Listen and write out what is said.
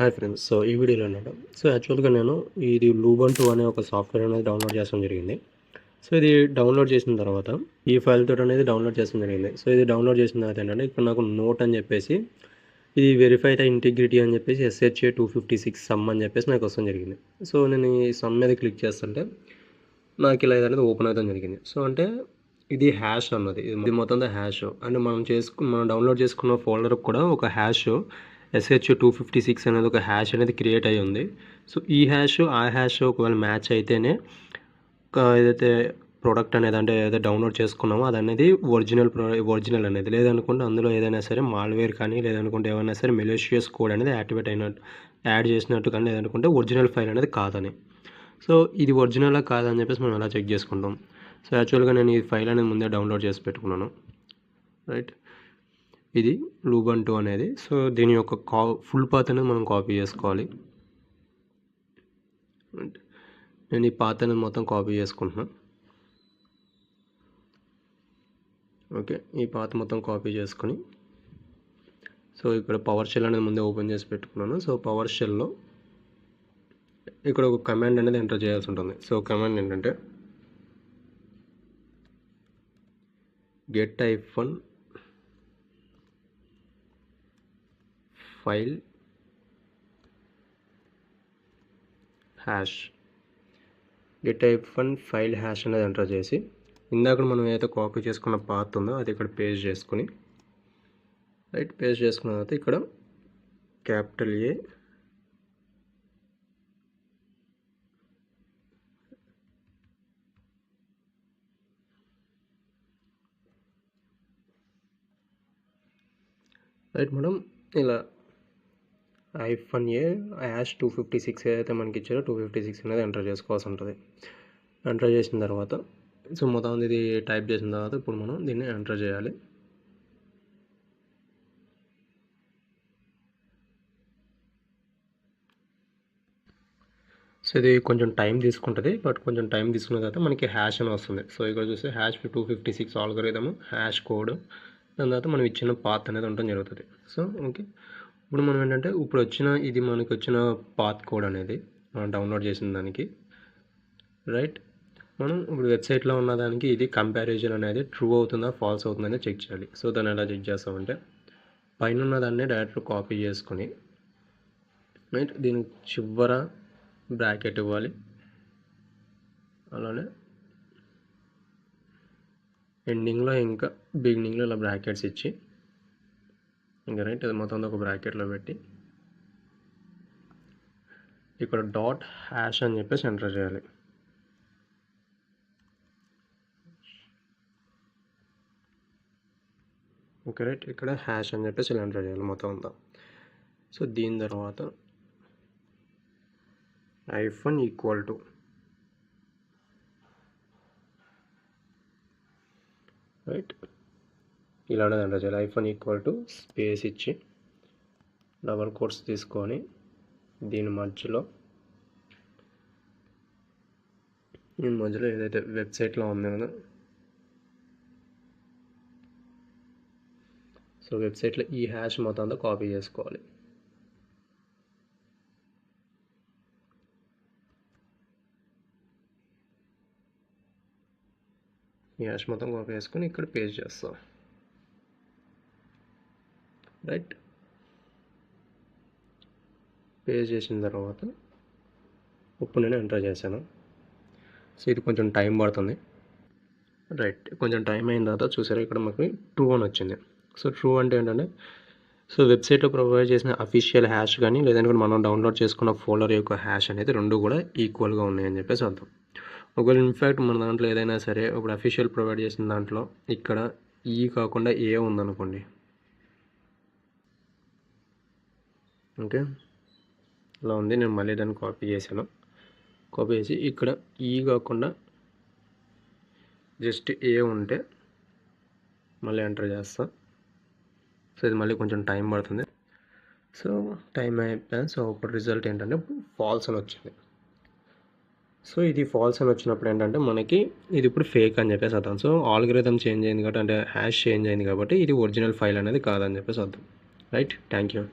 Hi friends. So ఈ వీడియోలో ఏంటంటే యాక్చువల్గా నేను ఇది లూబంటు అనే ఒక సాఫ్ట్వేర్ అనేది డౌన్లోడ్ చేయడం జరిగింది. సో ఇది డౌన్లోడ్ చేసిన తర్వాత ఈ ఫైల్ తోటి అనేది డౌన్లోడ్ చేయడం జరిగింది. సో ఇది డౌన్లోడ్ చేసిన తర్వాత ఏంటంటే ఇక్కడ నాకు నోట్ అని చెప్పేసి ఇది వెరిఫై ద ఇంటిగ్రిటీ అని చెప్పేసి SHA 256 సమ్ అని చెప్పేసి నాకు వస్తుంది జరిగింది. సో నేను ఈ సమ్ మీద క్లిక్ చేస్తుంటే నాకు ఇలా అనేది ఓపెన్ అవుతాం జరిగింది. సో అంటే ఇది హ్యాష్ అన్నది, ఇది మొత్తం హ్యాష్ అంటే మనం డౌన్లోడ్ చేసుకున్న ఫోల్డర్కి కూడా ఒక హ్యాష్ SH 256 అనేది ఒక హ్యాష్ అనేది క్రియేట్ అయ్యి ఉంది. సో ఈ హ్యాష్ ఆ హ్యాష్ ఒకవేళ మ్యాచ్ అయితేనే ఏదైతే ప్రోడక్ట్ అనేది అంటే ఏదైతే డౌన్లోడ్ చేసుకున్నామో అది అనేది ఒరిజినల్ అనేది, లేదనుకుంటే అందులో ఏదైనా సరే మాల్వేర్ కానీ లేదనుకుంటే ఏమైనా సరే మెలీషియస్ కోడ్ అనేది యాడ్ చేసినట్టు కానీ లేదనుకుంటే ఒరిజినల్ ఫైల్ అనేది కాదని. సో ఇది ఒరిజినలా కాదని చెప్పేసి మనం ఎలా చెక్ చేసుకుంటాం. సో యాక్చువల్గా నేను ఈ ఫైల్ అనేది ముందే డౌన్లోడ్ చేసి పెట్టుకున్నాను. రైట్, ఇది లూబంటు అనేది. సో దీని యొక్క ఫుల్ పాత్ అనేది మనం కాపీ చేసుకోవాలి. నేను ఈ పాత్ అనేది మొత్తం కాపీ చేసుకుంటున్నాను. ఓకే, ఈ పాత్ మొత్తం కాపీ చేసుకొని సో ఇక్కడ పవర్ షెల్ అనేది ముందే ఓపెన్ చేసి పెట్టుకున్నాను. సో పవర్ షెల్లో ఇక్కడ ఒక కమాండ్ అనేది ఎంటర్ చేయాల్సి ఉంటుంది. సో కమాండ్ ఏంటంటే get -file hash get-file hash అనేది ఎంటర్ చేసి ఇందాక మనం ఏదైతే కాపీ చేసుకున్న పాత్ ఉందో అది ఇక్కడ పేస్ట్ చేసుకుని రైట్, పేస్ట్ చేసుకున్న తర్వాత ఇక్కడ క్యాపిటల్ A రైట్, మనం ఇలా -a హ్యాష్ 256 ఏదైతే మనకి ఇచ్చారో 256 అనేది ఎంటర్ చేసుకోవాల్సి ఉంటుంది. ఎంటర్ చేసిన తర్వాత సో మొత్తం ఇది టైప్ చేసిన తర్వాత ఇప్పుడు మనం దీన్ని ఎంటర్ చేయాలి. సో ఇది కొంచెం టైం తీసుకుంటుంది, బట్ కొంచెం టైం తీసుకున్న తర్వాత మనకి హ్యాష్ అని వస్తుంది. సో ఇక్కడ చూస్తే హ్యాష్ 256 ఆల్గోరిథమ్ హ్యాష్ కోడ్, దాని తర్వాత మనం ఇచ్చిన పాత్ అనేది ఉండడం జరుగుతుంది. సో ఓకే, ఇప్పుడు మనం ఏంటంటే ఇది మనకి వచ్చిన పాత్ కోడ్ అనేది మనం డౌన్లోడ్ చేసిన దానికి రైట్, మనం ఇప్పుడు వెబ్సైట్లో ఉన్న దానికి ఇది కంపారిజన్ అనేది ట్రూ అవుతుందా ఫాల్స్ అవుతుందని చెక్ చేయాలి. సో దాన్ని ఎలా చెక్ చేస్తామంటే పైన ఉన్న దాన్ని డైరెక్ట్ కాపీ చేసుకొని రైట్, దీనికి చివర బ్రాకెట్ ఇవ్వాలి, అలానే ఎండింగ్లో ఇంకా బిగినింగ్లో ఇలా బ్రాకెట్స్ ఇచ్చి ఇంకా రైట్ అది మొత్తం ఒక బ్రాకెట్లో పెట్టి ఇక్కడ డాట్ హ్యాష్ అని చెప్పేసి ఎంటర్ చేయాలి. ఓకే రైట్, ఇక్కడ హ్యాష్ అని చెప్పేసి ఇలా ఎంటర్ చేయాలి మొత్తం అంతా. సో దీని తర్వాత -= రైట్, ఇలానే ఎంటర్ చేయాలి. -= స్పేస్ ఇచ్చి డబల్ కోట్స్ తీసుకొని దీని మధ్యలో ఏదైతే వెబ్సైట్లో ఉంది కదా, సో వెబ్సైట్లో ఈ హ్యాష్ మొత్తం అంతా కాపీ చేసుకోవాలి. ఈ హ్యాష్ మొత్తం కాపీ చేసుకొని ఇక్కడ పేస్ట్ చేస్తాం. రైట్, పేస్ట్ చేసిన తర్వాత ఇప్పుడు నేను ఎంటర్ చేశాను. సో ఇది కొంచెం టైం పడుతుంది. రైట్, కొంచెం టైం అయిన తర్వాత చూసారా ఇక్కడ మాకు ట్రూ అని వచ్చింది. సో ట్రూ అంటే ఏంటంటే సో వెబ్సైట్లో ప్రొవైడ్ చేసిన అఫీషియల్ హ్యాష్ కానీ లేదంటే మనం డౌన్లోడ్ చేసుకున్న ఫోల్డర్ యొక్క హ్యాష్ అనేది రెండు కూడా ఈక్వల్గా ఉన్నాయని చెప్పేసి అర్థం. ఒకవేళ ఇన్ఫ్యాక్ట్ మన దాంట్లో ఏదైనా సరే ఇప్పుడు అఫీషియల్ ప్రొవైడ్ చేసిన దాంట్లో ఇక్కడ ఈ కాకుండా ఏ ఉందనుకోండి, ఓకే ఇలా ఉంది. నేను మళ్ళీ దాన్ని కాపీ చేశాను. కాపీ చేసి ఇక్కడ ఈ కాకుండా జస్ట్ ఏ ఉంటే మళ్ళీ ఎంటర్ చేస్తా. సో ఇది మళ్ళీ కొంచెం టైం పడుతుంది. సో టైం అయిపోయింది. సో ఇప్పుడు రిజల్ట్ ఏంటంటే ఫాల్స్ అని వచ్చింది. సో ఇది ఫాల్స్ అని వచ్చినప్పుడు ఏంటంటే మనకి ఇది ఇప్పుడు ఫేక్ అని చెప్పేసి అర్థం. సో ఆల్గరిథం చేంజ్ అయింది కాబట్టి అంటే హ్యాష్ చేంజ్ అయింది కాబట్టి ఇది ఒరిజినల్ ఫైల్ అనేది కాదని చెప్పేసి అర్థం. Right, thank you.